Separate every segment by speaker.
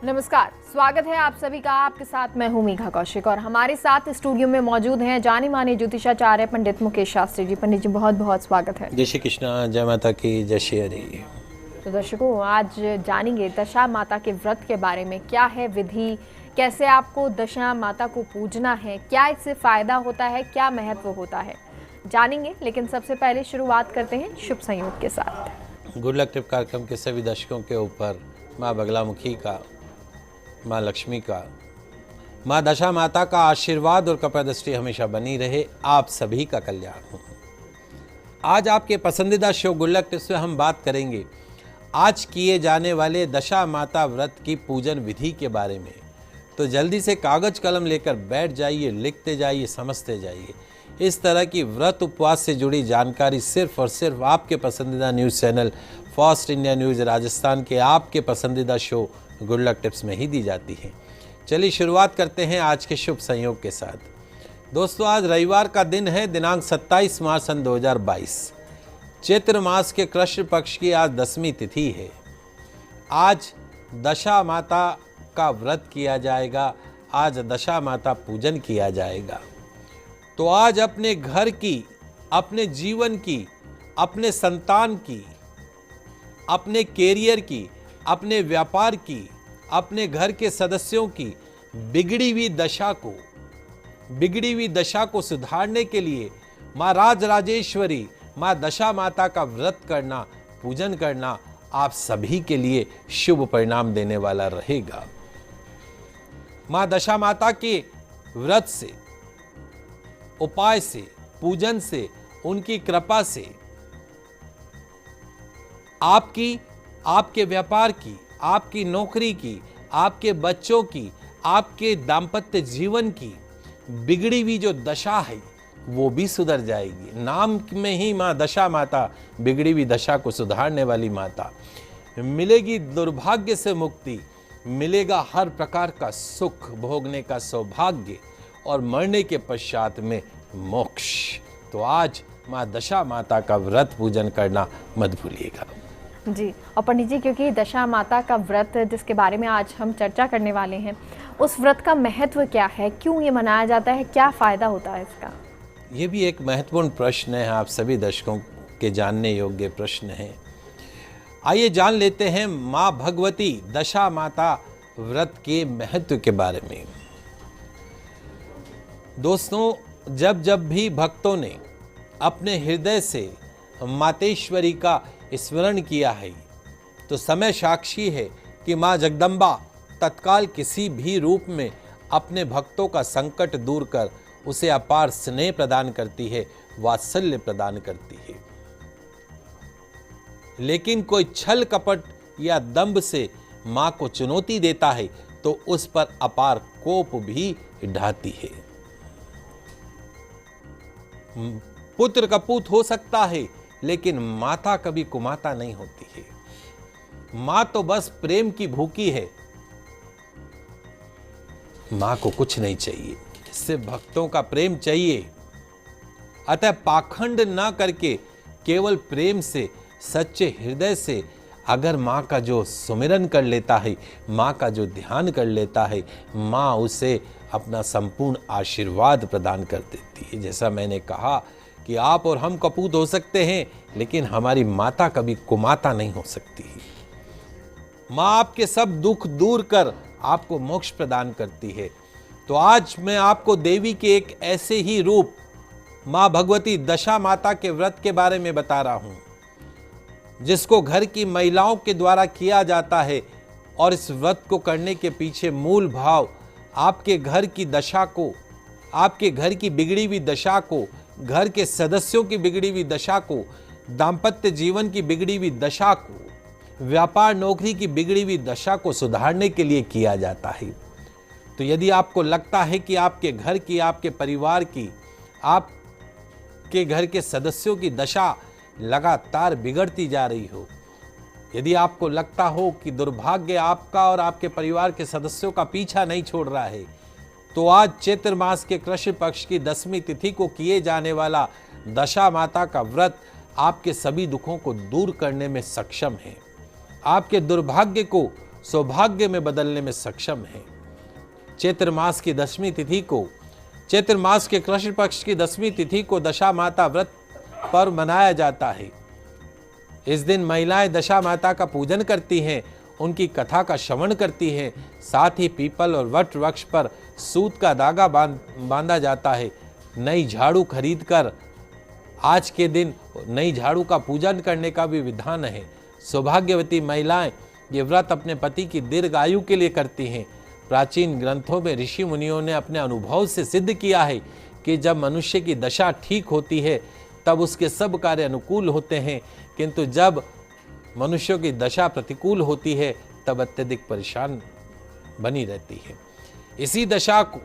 Speaker 1: नमस्कार, स्वागत है आप सभी का। आपके साथ मैं हूं मेघा कौशिक और हमारे साथ स्टूडियो में मौजूद हैं जाने माने ज्योतिषाचार्य पंडित मुकेश शास्त्री जी। पंडित जी बहुत बहुत स्वागत है।
Speaker 2: जय श्री कृष्णा, जय माता की, जय श्री हरि।
Speaker 1: तो दर्शकों, आज जानेंगे दशा माता के व्रत के बारे में। क्या है विधि, कैसे आपको दशा माता को पूजना है, क्या इससे फायदा होता है, क्या महत्व होता है, जानेंगे। लेकिन सबसे पहले शुरुआत करते हैं शुभ संयोग के साथ।
Speaker 2: गुड लक टिप कार्यक्रम के सभी दर्शकों के ऊपर माँ बगलामुखी का, माँ लक्ष्मी का, माँ दशा माता का आशीर्वाद और कृपा दृष्टि हमेशा बनी रहे। आप सभी का कल्याण हो। आज आपके पसंदीदा शो गुड लक टिप्स में हम बात करेंगे आज किए जाने वाले दशा माता व्रत की पूजन विधि के बारे में। तो जल्दी से कागज कलम लेकर बैठ जाइए, लिखते जाइए, समझते जाइए। इस तरह की व्रत उपवास से जुड़ी जानकारी सिर्फ और सिर्फ आपके पसंदीदा news channel fast India news Rajasthan के आपके पसंदीदा शो गुड लक टिप्स में ही दी जाती है। चलिए शुरुआत करते हैं आज के शुभ संयोग के साथ। दोस्तों, आज रविवार का दिन है, दिनांक 27 मार्च सन 2022। चैत्र मास के कृष्ण पक्ष की आज 10वीं तिथि है। आज दशा माता का व्रत किया जाएगा, आज दशा माता पूजन किया जाएगा। तो आज अपने घर की, अपने जीवन की, अपने संतान की, अपने कैरियर की, अपने व्यापार की, अपने घर के सदस्यों की बिगड़ी हुई दशा को सुधारने के लिए माँ राजराजेश्वरी, माँ दशा माता का व्रत करना, पूजन करना आप सभी के लिए शुभ परिणाम देने वाला रहेगा। माँ दशा माता के व्रत से, उपाय से, पूजन से, उनकी कृपा से आपके व्यापार की, आपकी नौकरी की, आपके बच्चों की, आपके दाम्पत्य जीवन की बिगड़ी हुई जो दशा है वो भी सुधर जाएगी। नाम में ही माँ दशा माता, बिगड़ी हुई दशा को सुधारने वाली माता। मिलेगी दुर्भाग्य से मुक्ति, मिलेगा हर प्रकार का सुख भोगने का सौभाग्य और मरने के पश्चात में मोक्ष। तो आज माँ दशा माता का व्रत पूजन करना मत भूलिएगा
Speaker 1: जी। और पंडित जी, क्योंकि दशा माता का व्रत जिसके बारे में आज हम चर्चा करने वाले हैं, उस व्रत का महत्व क्या है, क्यों ये मनाया जाता है, क्या फायदा होता है इसका?
Speaker 2: ये भी एक महत्वपूर्ण प्रश्न है, आप सभी दर्शकों के जानने योग्य प्रश्न है। आइए जान लेते हैं माँ भगवती दशा माता व्रत के महत्व के बारे में। दोस्तों, जब भी भक्तों ने अपने हृदय से मातेश्वरी का स्मरण किया है तो समय साक्षी है कि माँ जगदम्बा तत्काल किसी भी रूप में अपने भक्तों का संकट दूर कर उसे अपार स्नेह प्रदान करती है, वात्सल्य प्रदान करती है। लेकिन कोई छल कपट या दंभ से माँ को चुनौती देता है तो उस पर अपार कोप भी ढाती है। पुत्र कपूत हो सकता है लेकिन माता कभी कुमाता नहीं होती है। मां तो बस प्रेम की भूखी है, मां को कुछ नहीं चाहिए, सिर्फ भक्तों का प्रेम चाहिए। अतः पाखंड ना करके केवल प्रेम से, सच्चे हृदय से अगर मां का जो सुमिरन कर लेता है, मां का जो ध्यान कर लेता है, मां उसे अपना संपूर्ण आशीर्वाद प्रदान कर देती है। जैसा मैंने कहा कि आप और हम कपूत हो सकते हैं लेकिन हमारी माता कभी कुमाता नहीं हो सकती है। माँ आपके सब दुख दूर कर आपको मोक्ष प्रदान करती है। तो आज मैं आपको देवी के एक ऐसे ही रूप माँ भगवती दशा माता के व्रत के बारे में बता रहा हूं जिसको घर की महिलाओं के द्वारा किया जाता है। और इस व्रत को करने के पीछे मूल भाव आपके घर की दशा को, आपके घर की बिगड़ी हुई दशा को, घर के सदस्यों की बिगड़ी हुई दशा को, दाम्पत्य जीवन की बिगड़ी हुई दशा को, व्यापार नौकरी की बिगड़ी हुई दशा को सुधारने के लिए किया जाता है। तो यदि आपको लगता है कि आपके घर की, आपके परिवार की, आपके घर के सदस्यों की दशा लगातार बिगड़ती जा रही हो, यदि आपको लगता हो कि दुर्भाग्य आपका और आपके परिवार के सदस्यों का पीछा नहीं छोड़ रहा है, तो आज चैत्र मास के कृष्ण पक्ष की 10वीं तिथि को किए जाने वाला दशा माता का व्रत आपके सभी दुखों को दूर करने में सक्षम है। आपके दुर्भाग्य को सौभाग्य में बदलने में सक्षम है। चैत्र मास की 10वीं तिथि को, चैत्र मास के कृष्ण पक्ष की 10वीं तिथि को दशा माता व्रत पर्व मनाया जाता है। इस दिन महिलाएं दशा माता का पूजन करती हैं, उनकी कथा का श्रवण करती हैं। साथ ही पीपल और वट वृक्ष पर सूत का धागा बांधा जाता है। नई झाड़ू खरीदकर आज के दिन नई झाड़ू का पूजन करने का भी विधान है। सौभाग्यवती महिलाएं ये व्रत अपने पति की दीर्घ आयु के लिए करती हैं। प्राचीन ग्रंथों में ऋषि मुनियों ने अपने अनुभव से सिद्ध किया है कि जब मनुष्य की दशा ठीक होती है तब उसके सब कार्य अनुकूल होते हैं, किंतु जब मनुष्यों की दशा प्रतिकूल होती है तब अत्यधिक परेशान बनी रहती है। इसी दशा को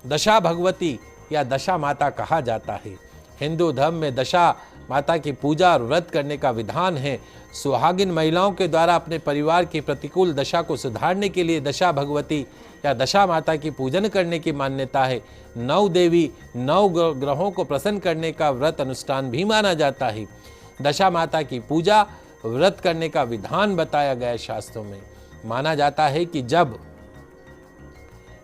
Speaker 2: दशा भगवती या दशा माता कहा जाता है। हिंदू धर्म में दशा माता की पूजा और व्रत करने का विधान है। सुहागिन महिलाओं के द्वारा अपने परिवार की प्रतिकूल दशा को सुधारने के लिए दशा भगवती या दशा माता की पूजन करने की मान्यता है। 9 देवी 9 ग्रहों को प्रसन्न करने का व्रत अनुष्ठान भी माना जाता है। दशा माता की पूजा व्रत करने का विधान बताया गया है शास्त्रों में। माना जाता है कि जब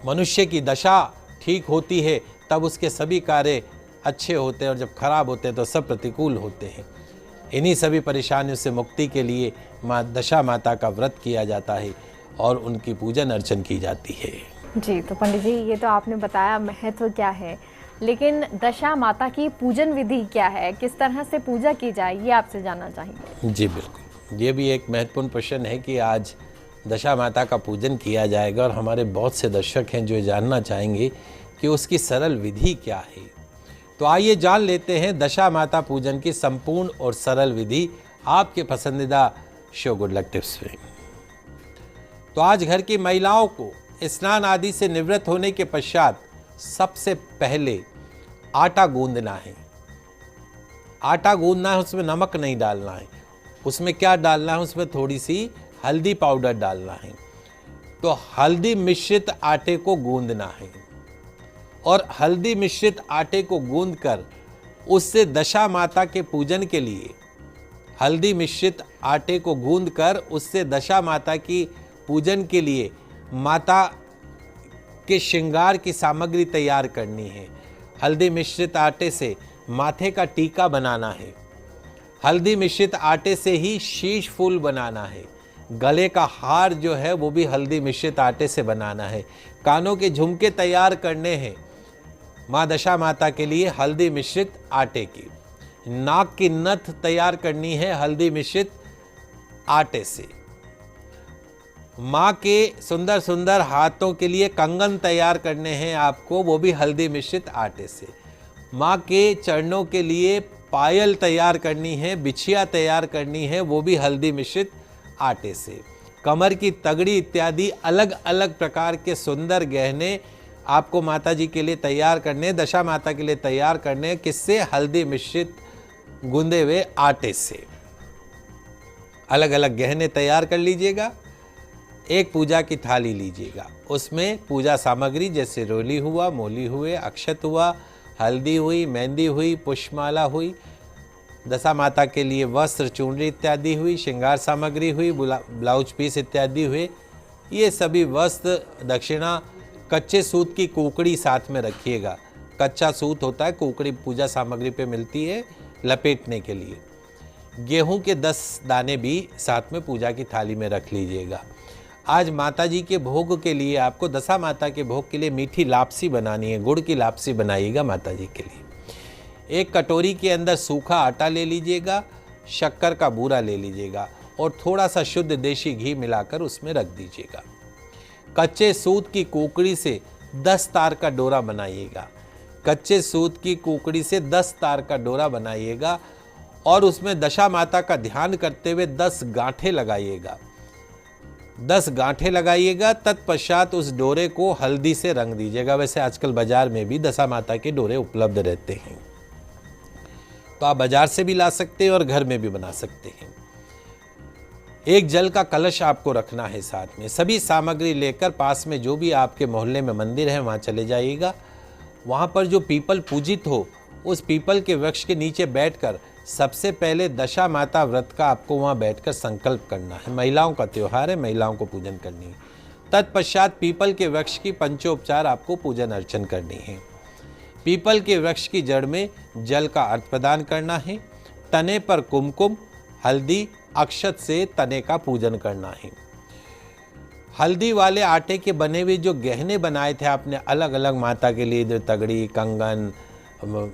Speaker 2: मनुष्य की दशा ठीक होती है तब उसके सभी कार्य अच्छे होते हैं और जब खराब होते हैं तो सब प्रतिकूल होते हैं। इन्हीं सभी परेशानियों से मुक्ति के लिए माँ दशा माता का व्रत किया जाता है और उनकी पूजन अर्चन की जाती है।
Speaker 1: जी, तो पंडित जी ये तो आपने बताया महत्व क्या है, लेकिन दशा माता की पूजन विधि क्या है, किस तरह से पूजा की जाए, ये आपसे जानना चाहेंगे।
Speaker 2: जी बिल्कुल, ये भी एक महत्वपूर्ण प्रश्न है कि आज दशा माता का पूजन किया जाएगा और हमारे बहुत से दर्शक हैं जो जानना चाहेंगे कि उसकी सरल विधि क्या है। तो आइए जान लेते हैं दशा माता पूजन की संपूर्ण और सरल विधि आपके पसंदीदा शो गुड लक टिप्स में। तो आज घर की महिलाओं को स्नान आदि से निवृत्त होने के पश्चात सबसे पहले आटा गूंदना है। आटा गूंदना है, उसमें नमक नहीं डालना है। उसमें क्या डालना है, उसमें थोड़ी सी हल्दी पाउडर डालना है। तो हल्दी मिश्रित आटे को गूंदना है और हल्दी मिश्रित आटे को गूंदकर उससे दशा माता के पूजन के लिए, हल्दी मिश्रित आटे को गूंदकर उससे दशा माता की पूजन के लिए माता के श्रृंगार की सामग्री तैयार करनी है। हल्दी मिश्रित आटे से माथे का टीका बनाना है। हल्दी मिश्रित आटे से ही शीश फूल बनाना है। गले का हार जो है वो भी हल्दी मिश्रित आटे से बनाना है। कानों के झुमके तैयार करने हैं माँ दशा माता के लिए हल्दी मिश्रित आटे की। नाक की नथ तैयार करनी है हल्दी मिश्रित आटे से। माँ के सुंदर सुंदर हाथों के लिए कंगन तैयार करने हैं आपको, वो भी हल्दी मिश्रित आटे से। माँ के चरणों के लिए पायल तैयार करनी है, बिछिया तैयार करनी है, वो भी हल्दी मिश्रित आटे से। कमर की तगड़ी इत्यादि अलग अलग प्रकार के सुंदर गहने आपको माता जी के लिए तैयार करने, दशा माता के लिए तैयार करने, किससे? हल्दी मिश्रित गूंदे हुए आटे से। अलग अलग गहने तैयार कर लीजिएगा। एक पूजा की थाली लीजिएगा, उसमें पूजा सामग्री जैसे रोली हुआ, मोली हुए, अक्षत हुआ, हल्दी हुई, मेहंदी हुई, पुष्पमाला हुई, दशा माता के लिए वस्त्र, चूनरी इत्यादि हुई, श्रृंगार सामग्री हुई, ब्लाउज पीस इत्यादि हुए। ये सभी वस्त्र, दक्षिणा, कच्चे सूत की कोकड़ी साथ में रखिएगा। कच्चा सूत होता है, कोकड़ी पूजा सामग्री पे मिलती है लपेटने के लिए। गेहूं के 10 दाने भी साथ में पूजा की थाली में रख लीजिएगा। आज माता जी के भोग के लिए आपको, दशा माता के भोग के लिए मीठी लापसी बनानी है। गुड़ की लापसी बनाइएगा माता जी के लिए। एक कटोरी के अंदर सूखा आटा ले लीजिएगा, शक्कर का बूरा ले लीजिएगा और थोड़ा सा शुद्ध देशी घी मिलाकर उसमें रख दीजिएगा। कच्चे सूत की कोकड़ी से 10 तार का डोरा बनाइएगा। कच्चे सूत की कोकड़ी से 10 तार का डोरा बनाइएगा और उसमें दशा माता का ध्यान करते हुए 10 गांठें लगाइएगा। 10 गांठें लगाइएगा। तत्पश्चात उस डोरे को हल्दी से रंग दीजिएगा। वैसे आजकल बाजार में भी दशा माता के डोरे उपलब्ध रहते हैं, तो आप बाजार से भी ला सकते हैं और घर में भी बना सकते हैं। एक जल का कलश आपको रखना है साथ में। सभी सामग्री लेकर पास में जो भी आपके मोहल्ले में मंदिर है वहाँ चले जाइएगा। वहाँ पर जो पीपल पूजित हो, उस पीपल के वृक्ष के नीचे बैठकर सबसे पहले दशा माता व्रत का आपको वहाँ बैठकर संकल्प करना है। महिलाओं का त्यौहार है, महिलाओं को पूजन करनी है। तत्पश्चात पीपल के वृक्ष की पंचोपचार आपको पूजन अर्चन करनी है। पीपल के वृक्ष की जड़ में जल का अर्घ प्रदान करना है। तने पर कुमकुम, हल्दी, अक्षत से तने का पूजन करना है। हल्दी वाले आटे के बने हुए जो गहने बनाए थे आपने अलग अलग माता के लिए, जो तगड़ी, कंगन,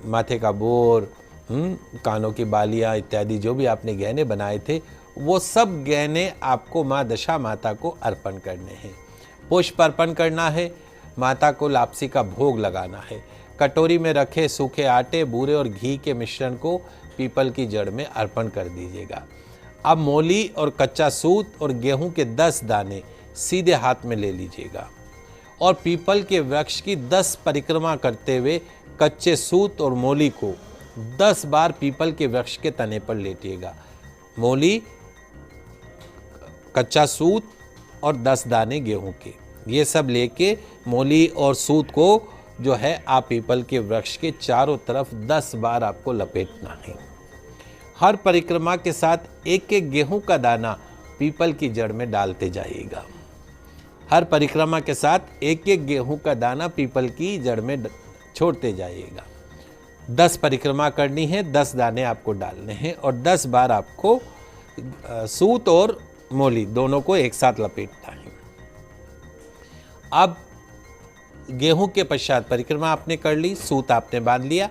Speaker 2: माथे का बोर, कानों की बालियां इत्यादि जो भी आपने गहने बनाए थे, वो सब गहने आपको माँ दशा माता को अर्पण करने हैं। पुष्प अर्पण करना है। माता को लापसी का भोग लगाना है। कटोरी में रखे सूखे आटे, बूरे और घी के मिश्रण को पीपल की जड़ में अर्पण कर दीजिएगा। अब मोली और कच्चा सूत और गेहूं के 10 दाने सीधे हाथ में ले लीजिएगा और पीपल के वृक्ष की 10 परिक्रमा करते हुए कच्चे सूत और मोली को 10 बार पीपल के वृक्ष के तने पर लेटिएगा। मोली, कच्चा सूत और 10 दाने गेहूं के, ये सब लेके मोली और सूत को जो है आप पीपल के वृक्ष के चारों तरफ 10 बार आपको लपेटना है। हर परिक्रमा के साथ एक एक गेहूं का दाना पीपल की जड़ में डालते जाइएगा। हर परिक्रमा के साथ एक एक गेहूं का दाना पीपल की जड़ में छोड़ते जाइएगा। 10 परिक्रमा करनी है, 10 दाने आपको डालने हैं और 10 बार आपको सूत और मोली दोनों को एक साथ लपेटना है। अब गेहूं के पश्चात परिक्रमा आपने कर ली, सूत आपने बांध लिया।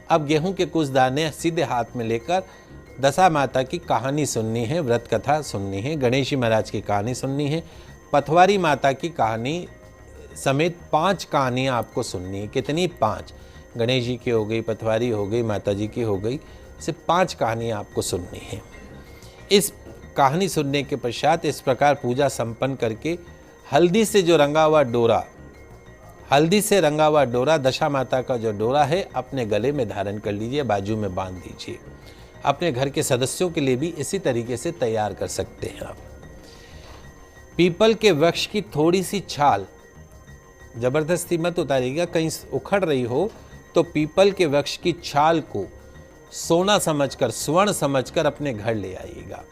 Speaker 2: अब गेहूं के कुछ दाने सीधे हाथ में लेकर दशा माता की कहानी सुननी है, व्रत कथा सुननी है, गणेश जी महाराज की कहानी सुननी है, पथवारी माता की कहानी समेत 5 कहानियाँ आपको सुननी है। कितनी? 5। गणेश जी की हो गई, पथवारी हो गई, माता जी की हो गई, सिर्फ 5 कहानियाँ आपको सुननी है। इस कहानी सुनने के पश्चात इस प्रकार पूजा संपन्न करके हल्दी से जो रंगा हुआ डोरा, हल्दी से रंगा हुआ डोरा, दशा माता का जो डोरा है, अपने गले में धारण कर लीजिए, बाजू में बांध दीजिए। अपने घर के सदस्यों के लिए भी इसी तरीके से तैयार कर सकते हैं आप। पीपल के वृक्ष की थोड़ी सी छाल जबरदस्ती मत उतारिएगा, कहीं उखड़ रही हो तो पीपल के वृक्ष की छाल को सोना समझकर, स्वर्ण समझकर अपने घर ले आइएगा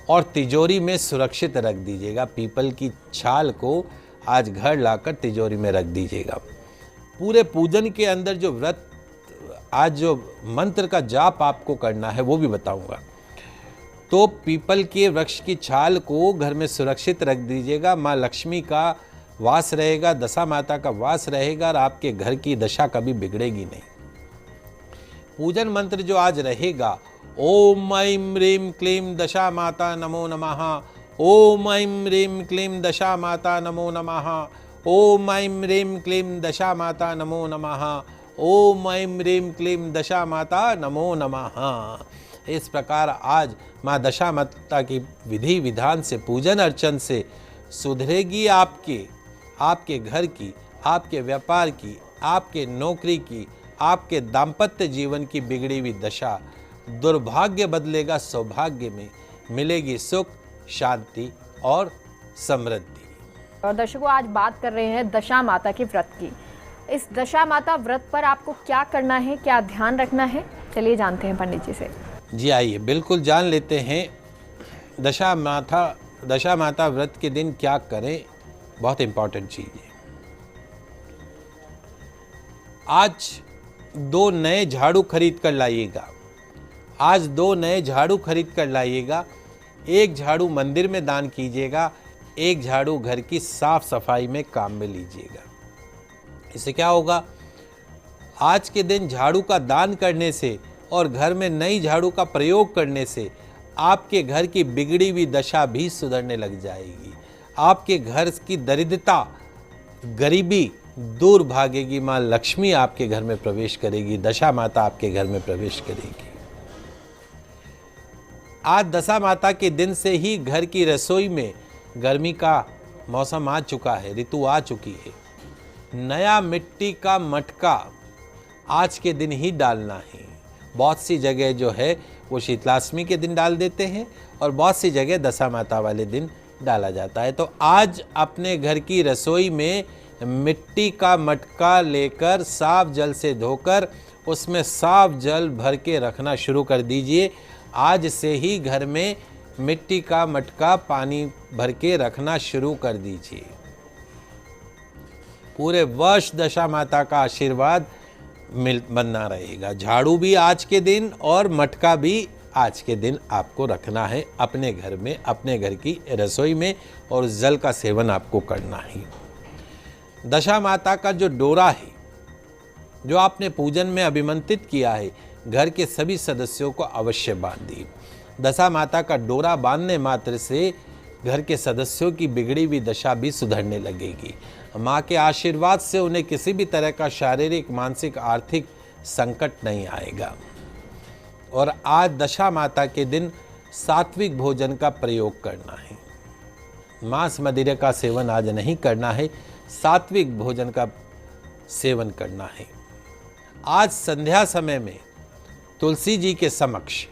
Speaker 2: और तिजोरी में सुरक्षित रख दीजिएगा। पीपल की छाल को आज घर लाकर तिजोरी में रख दीजिएगा। पूरे पूजन के अंदर जो व्रत, आज जो मंत्र का जाप आपको करना है वो भी बताऊंगा। तो पीपल के वृक्ष की छाल को घर में सुरक्षित रख दीजिएगा। माँ लक्ष्मी का वास रहेगा, दशा माता का वास रहेगा और आपके घर की दशा कभी बिगड़ेगी नहीं। पूजन मंत्र जो आज रहेगा, ओम ऐं ह्रीं क्लीं दशा माता नमो नमः, ओम ऐं ह्रीं क्लीं दशा माता नमो नमः, ओम ऐं ह्रीं क्लीं दशा माता नमो नमः, ओम ऐं ह्रीं क्लीं दशा माता नमो नमः। इस प्रकार आज माँ दशा माता की विधि विधान से, पूजन अर्चन से सुधरेगी आपके घर की, आपके व्यापार की, आपके नौकरी की, आपके दाम्पत्य जीवन की बिगड़ी हुई दशा। दुर्भाग्य बदलेगा सौभाग्य में, मिलेगी सुख, शांति और समृद्धि।
Speaker 1: और दर्शकों, आज बात कर रहे हैं दशा माता के व्रत की। इस दशा माता व्रत पर आपको क्या करना है, क्या ध्यान रखना है, चलिए जानते हैं पंडित जी से।
Speaker 2: जी आइए, बिल्कुल जान लेते हैं दशा माता व्रत के दिन क्या करें। बहुत इंपॉर्टेंट चीज है। आज 2 नए झाड़ू खरीद कर लाइएगा। आज 2 नए झाड़ू खरीद कर लाइएगा। एक झाड़ू मंदिर में दान कीजिएगा, एक झाड़ू घर की साफ सफाई में काम में लीजिएगा। इससे क्या होगा? आज के दिन झाड़ू का दान करने से और घर में नई झाड़ू का प्रयोग करने से आपके घर की बिगड़ी हुई दशा भी सुधरने लग जाएगी। आपके घर की दरिद्रता, गरीबी दूर भागेगी। माँ लक्ष्मी आपके घर में प्रवेश करेगी, दशा माता आपके घर में प्रवेश करेगी। आज दशा माता के दिन से ही घर की रसोई में गर्मी का मौसम आ चुका है, ऋतु आ चुकी है। नया मिट्टी का मटका आज के दिन ही डालना है। बहुत सी जगह जो है वो शीतलाष्टमी के दिन डाल देते हैं और बहुत सी जगह दशा माता वाले दिन डाला जाता है। तो आज अपने घर की रसोई में मिट्टी का मटका लेकर साफ जल से धोकर उसमें साफ जल भर के रखना शुरू कर दीजिए। आज से ही घर में मिट्टी का मटका पानी भर के रखना शुरू कर दीजिए। पूरे वर्ष दशा माता का आशीर्वाद बनना रहेगा। झाड़ू भी आज के दिन और मटका भी आज के दिन आपको रखना है अपने घर में, अपने घर की रसोई में, और जल का सेवन आपको करना है। दशा माता का जो डोरा है जो आपने पूजन में अभिमंत्रित किया है, घर के सभी सदस्यों को अवश्य बांधिए। दशा माता का डोरा बांधने मात्र से घर के सदस्यों की बिगड़ी हुई दशा भी सुधरने लगेगी। माँ के आशीर्वाद से उन्हें किसी भी तरह का शारीरिक, मानसिक, आर्थिक संकट नहीं आएगा। और आज दशा माता के दिन सात्विक भोजन का प्रयोग करना है। मांस मदिरा का सेवन आज नहीं करना है, सात्विक भोजन का सेवन करना है। आज संध्या समय में तुलसी जी के समक्ष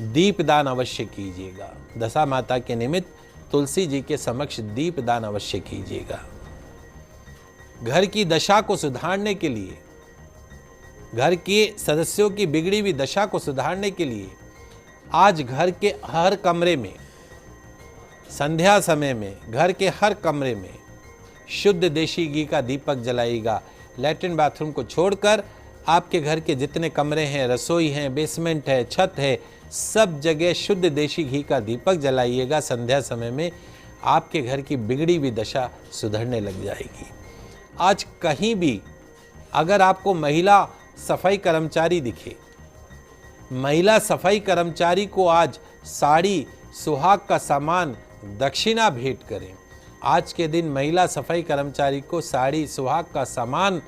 Speaker 2: दीपदान अवश्य कीजिएगा। दशा माता के निमित्त तुलसी जी के समक्ष दीपदान अवश्य कीजिएगा। घर की दशा को सुधारने के लिए, घर के सदस्यों की बिगड़ी हुई दशा को सुधारने के लिए आज घर के हर कमरे में, संध्या समय में घर के हर कमरे में शुद्ध देशी घी का दीपक जलाइएगा। लैट्रिन बाथरूम को छोड़कर आपके घर के जितने कमरे हैं, रसोई हैं, बेसमेंट है, छत है, सब जगह शुद्ध देशी घी का दीपक जलाइएगा। संध्या समय में आपके घर की बिगड़ी हुई दशा सुधरने लग जाएगी। आज कहीं भी अगर आपको महिला सफाई कर्मचारी दिखे, महिला सफाई कर्मचारी को आज साड़ी, सुहाग का सामान, दक्षिणा भेंट करें। आज के दिन महिला सफाई कर्मचारी को साड़ी, सुहाग का सामान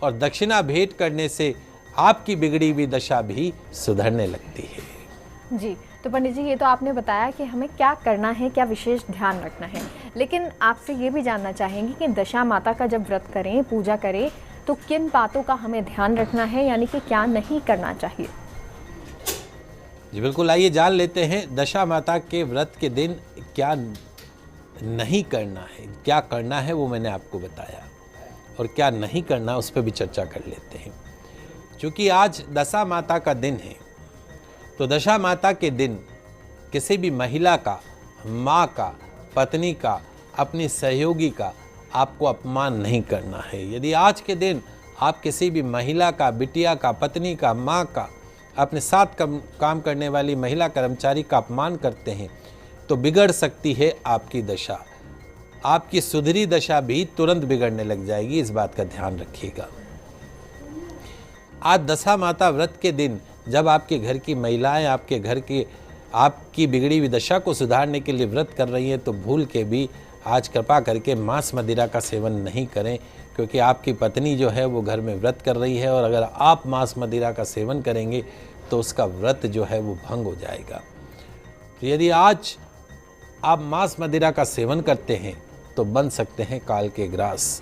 Speaker 2: और दक्षिणा भेंट करने से आपकी बिगड़ी हुई दशा भी सुधरने लगती है।
Speaker 1: जी, तो पंडित जी ये तो आपने बताया कि हमें क्या करना है, क्या विशेष ध्यान रखना है, लेकिन आपसे ये भी जानना चाहेंगे कि दशा माता का जब व्रत करें, पूजा करें, तो किन बातों का हमें ध्यान रखना है, यानी कि क्या नहीं करना चाहिए।
Speaker 2: जी बिल्कुल, आइए जान लेते हैं दशा माता के व्रत के दिन क्या नहीं करना है। क्या करना है वो मैंने आपको बताया, और क्या नहीं करना उस पर भी चर्चा कर लेते हैं। क्योंकि आज दशा माता का दिन है, तो दशा माता के दिन किसी भी महिला का, माँ का, पत्नी का, अपनी सहयोगी का आपको अपमान नहीं करना है। यदि आज के दिन आप किसी भी महिला का, बिटिया का, पत्नी का, माँ का, अपने साथ काम करने वाली महिला कर्मचारी का अपमान करते हैं तो बिगड़ सकती है आपकी दशा। आपकी सुधरी दशा भी तुरंत बिगड़ने लग जाएगी, इस बात का ध्यान रखिएगा। आज दशा माता व्रत के दिन जब आपके घर की महिलाएं आपके घर के आपकी बिगड़ी हुई दशा को सुधारने के लिए व्रत कर रही हैं, तो भूल के भी आज कृपा करके मांस मदिरा का सेवन नहीं करें, क्योंकि आपकी पत्नी जो है वो घर में व्रत कर रही है, और अगर आप मांस मदिरा का सेवन करेंगे तो उसका व्रत जो है वो भंग हो जाएगा। तो यदि आज आप मांस मदिरा का सेवन करते हैं तो बन सकते हैं काल के ग्रास,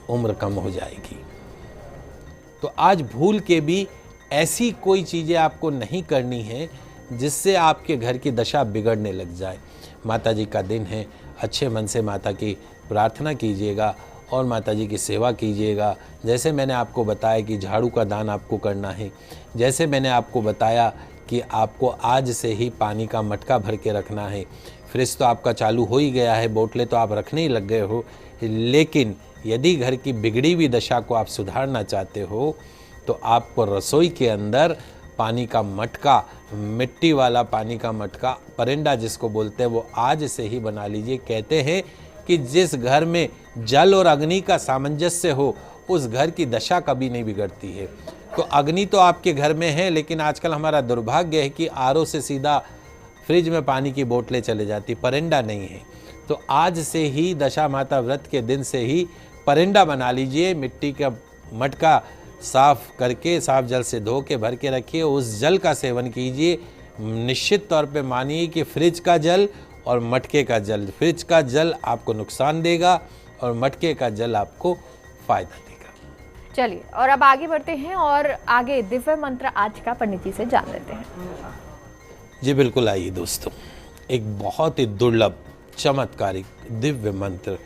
Speaker 2: उम्र कम हो जाएगी। तो आज भूल के भी ऐसी कोई चीज़ें आपको नहीं करनी है जिससे आपके घर की दशा बिगड़ने लग जाए। माता जी का दिन है, अच्छे मन से माता की प्रार्थना कीजिएगा और माता जी की सेवा कीजिएगा। जैसे मैंने आपको बताया कि झाड़ू का दान आपको करना है, जैसे मैंने आपको बताया कि आपको आज से ही पानी का मटका भर के रखना है। फ्रिज तो आपका चालू हो ही गया है, बोतलें तो आप रखने ही लग गए हो, लेकिन यदि घर की बिगड़ी हुई दशा को आप सुधारना चाहते हो तो आपको रसोई के अंदर पानी का मटका, मिट्टी वाला पानी का मटका, परिंदा जिसको बोलते हैं, वो आज से ही बना लीजिए। कहते हैं कि जिस घर में जल और अग्नि का सामंजस्य हो उस घर की दशा कभी नहीं बिगड़ती है। तो अग्नि तो आपके घर में है, लेकिन आजकल हमारा दुर्भाग्य है कि आरओ से सीधा फ्रिज में पानी की बोतलें चले जाती, परिंदा नहीं है। तो आज से ही दशा माता व्रत के दिन से ही परिंदा बना लीजिए। मिट्टी का मटका साफ करके, साफ जल से धो के भर के रखिए, उस जल का सेवन कीजिए। निश्चित तौर पे मानिए कि फ्रिज का जल और मटके का जल, फ्रिज का जल आपको नुकसान देगा और मटके का जल आपको फायदा देगा।
Speaker 1: चलिए, और अब आगे बढ़ते हैं और आगे दिव्य मंत्र आज का पंडित जी से जान लेते हैं।
Speaker 2: जी बिल्कुल, आइए दोस्तों, एक बहुत ही दुर्लभ, चमत्कारिक दिव्य मंत्र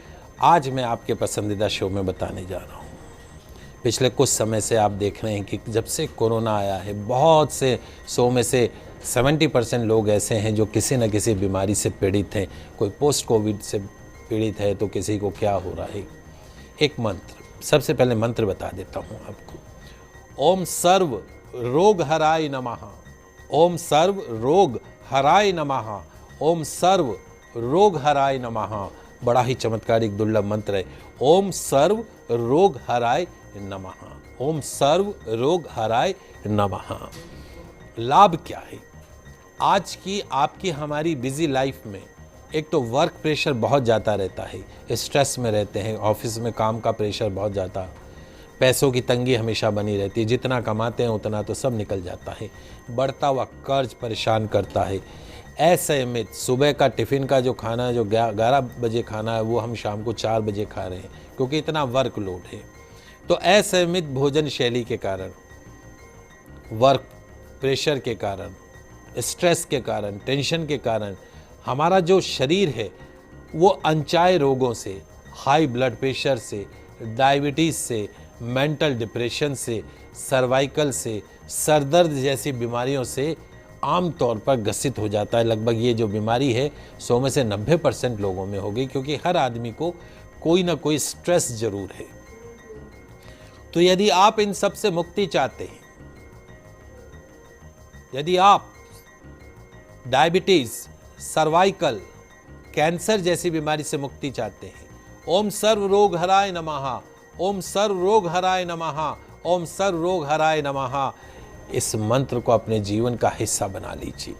Speaker 2: आज मैं आपके पसंदीदा शो में बताने जा रहा हूँ। पिछले कुछ समय से आप देख रहे हैं कि जब से कोरोना आया है, बहुत से 100 में से 70% लोग ऐसे हैं जो किसी न किसी बीमारी से पीड़ित हैं। कोई पोस्ट कोविड से पीड़ित है तो किसी को क्या हो रहा है। एक मंत्र, सबसे पहले मंत्र बता देता हूँ आपको। ओम सर्व रोग हराय नमः, ओम सर्व रोग हराय नमः, ओम सर्व रोग हराय नमः। बड़ा ही चमत्कारिक दुर्लभ मंत्र है। ओम सर्व रोग हराय नमः, ओम सर्व रोग हराय नमः। लाभ क्या है? आज की आपकी हमारी बिजी लाइफ में एक तो वर्क प्रेशर बहुत ज़्यादा रहता है, स्ट्रेस में रहते हैं, ऑफिस में काम का प्रेशर बहुत ज़्यादा, पैसों की तंगी हमेशा बनी रहती है, जितना कमाते हैं उतना तो सब निकल जाता है, बढ़ता हुआ कर्ज परेशान करता है। ऐसे में सुबह का टिफ़िन का जो खाना जो 11 बजे खाना है वो हम शाम को 4 बजे खा रहे हैं क्योंकि इतना वर्कलोड है। तो असंयमित भोजन शैली के कारण, वर्क प्रेशर के कारण, स्ट्रेस के कारण, टेंशन के कारण हमारा जो शरीर है वो अनचाहे रोगों से, हाई ब्लड प्रेशर से, डायबिटीज़ से, मेंटल डिप्रेशन से, सर्वाइकल से, सरदर्द जैसी बीमारियों से आम तौर पर ग्रसित हो जाता है। लगभग ये जो बीमारी है 100 में से 90% लोगों में होगी क्योंकि हर आदमी को कोई ना कोई स्ट्रेस जरूर है। तो यदि आप इन सब से मुक्ति चाहते हैं, यदि आप डायबिटीज, सर्वाइकल, कैंसर जैसी बीमारी से मुक्ति चाहते हैं, ओम सर्व रोग हराय नमः, ओम सर्व रोग हराय नमः, ओम सर्व रोग हराय नमः, इस मंत्र को अपने जीवन का हिस्सा बना लीजिए।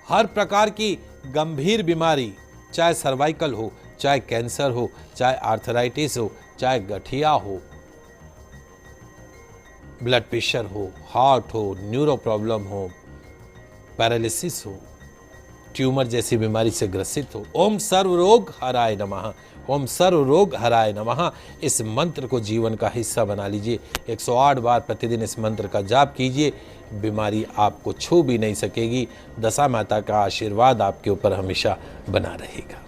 Speaker 2: हर प्रकार की गंभीर बीमारी, चाहे सर्वाइकल हो, चाहे कैंसर हो, चाहे आर्थराइटिस हो, चाहे गठिया हो, ब्लड प्रेशर हो, हार्ट हो, न्यूरो प्रॉब्लम हो, पैरालिसिस हो, ट्यूमर जैसी बीमारी से ग्रसित हो, ओम सर्व रोग हराय नमः, ओम सर्व रोग हराय नमः, इस मंत्र को जीवन का हिस्सा बना लीजिए। 108 बार प्रतिदिन इस मंत्र का जाप कीजिए, बीमारी आपको छू भी नहीं सकेगी। दशा माता का आशीर्वाद आपके ऊपर हमेशा बना रहेगा।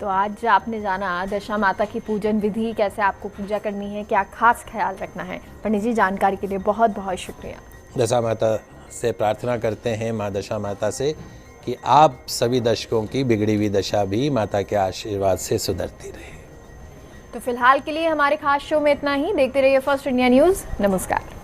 Speaker 1: तो आज आपने जाना दशा माता की पूजन विधि, कैसे आपको पूजा करनी है, क्या खास ख्याल रखना है। पंडित जी, जानकारी के लिए बहुत बहुत शुक्रिया।
Speaker 2: दशा माता से प्रार्थना करते हैं, माँ दशा माता से, कि आप सभी दर्शकों की बिगड़ी हुई दशा भी माता के आशीर्वाद से सुधरती रहे।
Speaker 1: तो फिलहाल के लिए हमारे खास शो में इतना ही। देखते रहिए फर्स्ट इंडिया न्यूज़। नमस्कार।